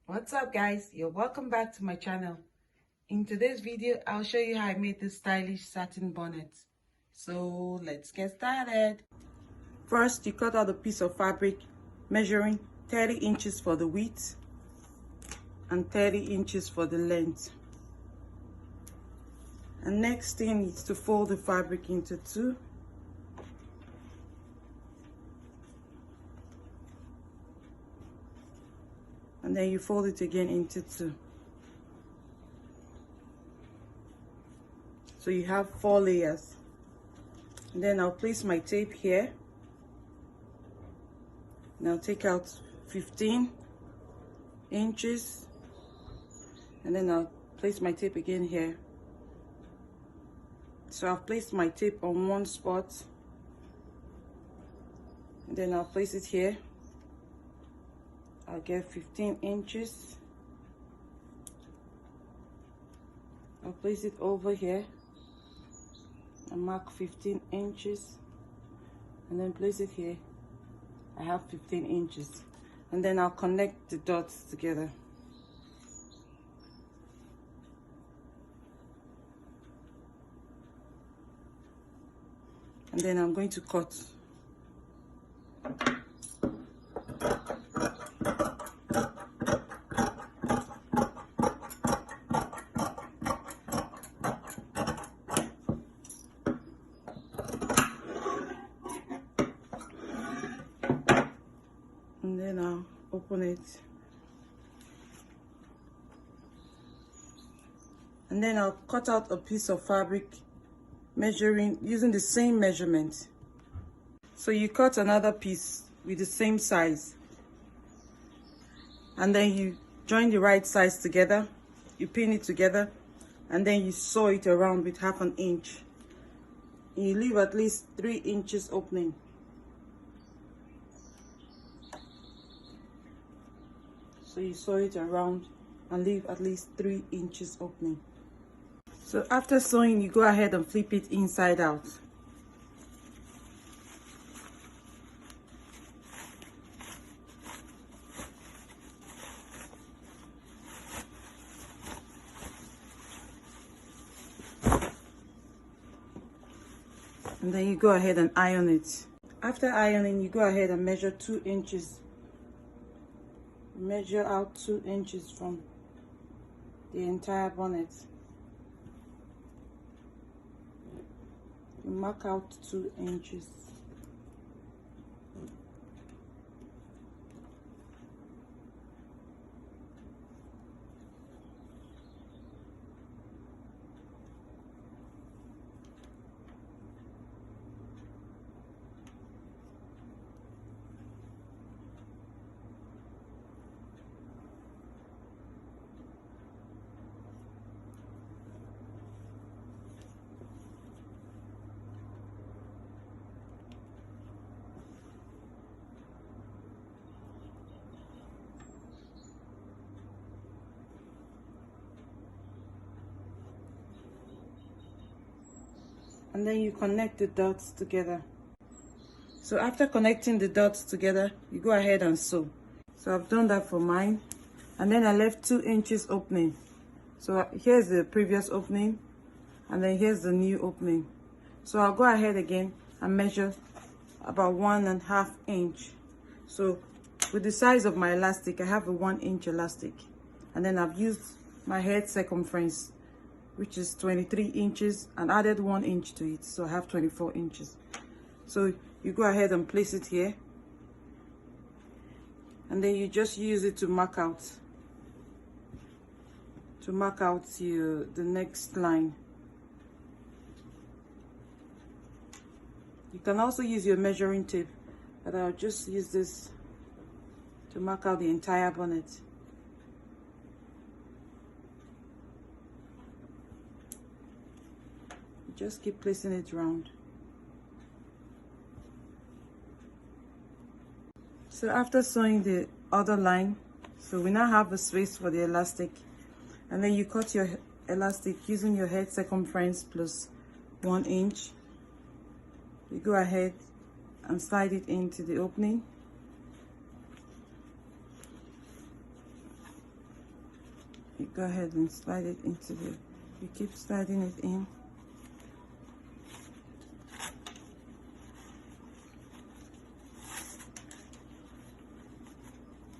What's up guys, you're welcome back to my channel. In today's video I'll show you how I made this stylish satin bonnet. So let's get started. First, you cut out a piece of fabric measuring 30 inches for the width and 30 inches for the length. And next thing is to fold the fabric into two. And then you fold it again into two. So you have 4 layers. And then I'll place my tape here. And I'll take out 15 inches. And then I'll place my tape again here. So I've placed my tape on one spot. And then I'll place it here. I'll get 15 inches. I'll place it over here and mark 15 inches. And then place it here. I have 15 inches. And then I'll connect the dots together. And then I'm going to cut. And then I'll open it. And then I'll cut out a piece of fabric measuring using the same measurement. So you cut another piece with the same size. And then you join the right sides together, you pin it together, and then you sew it around with 1/2 inch. You leave at least 3 inches opening. So you sew it around and leave at least 3 inches opening. So after sewing, you go ahead and flip it inside out. And then you go ahead and iron it. After ironing, you go ahead and measure 2 inches. Measure out 2 inches from the entire bonnet. You mark out 2 inches. And then you connect the dots together. So after connecting the dots together, you go ahead and sew. So I've done that for mine. And then I left 2 inches opening. So here's the previous opening. And then here's the new opening. So I'll go ahead again and measure about 1.5 inch. So with the size of my elastic, I have a 1 inch elastic. And then I've used my head circumference, which is 23 inches, and added 1 inch to it. So I have 24 inches. So you go ahead and place it here. And then you just use it to mark out. The next line. You can also use your measuring tape, but I'll just use this to mark out the entire bonnet. Just keep placing it round. So after sewing the other line, so we now have a space for the elastic. And then you cut your elastic using your head circumference plus 1 inch. You go ahead and slide it into the opening. you go ahead and slide it into the, you keep sliding it in.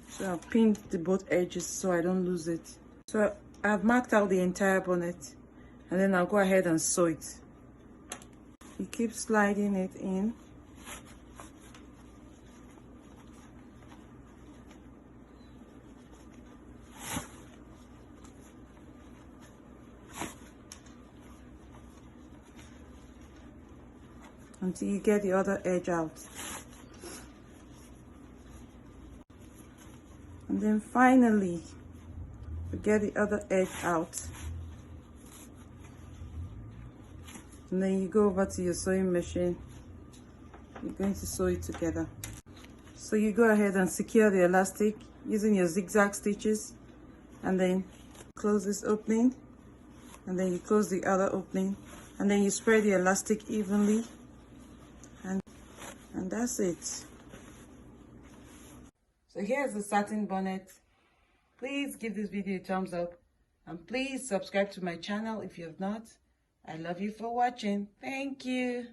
So I've pinned the both edges so I don't lose it. So I've marked out the entire bonnet, and then I'll go ahead and sew it. You keep sliding it in. Until you get the other edge out. And then finally, you get the other edge out. And then you go over to your sewing machine. You're going to sew it together. So you go ahead and secure the elastic using your zigzag stitches, and then close this opening, and then you close the other opening, and then you spread the elastic evenly, and that's it. So here's the satin bonnet. Please give this video a thumbs up, and please subscribe to my channel if you have not. I love you for watching. Thank you.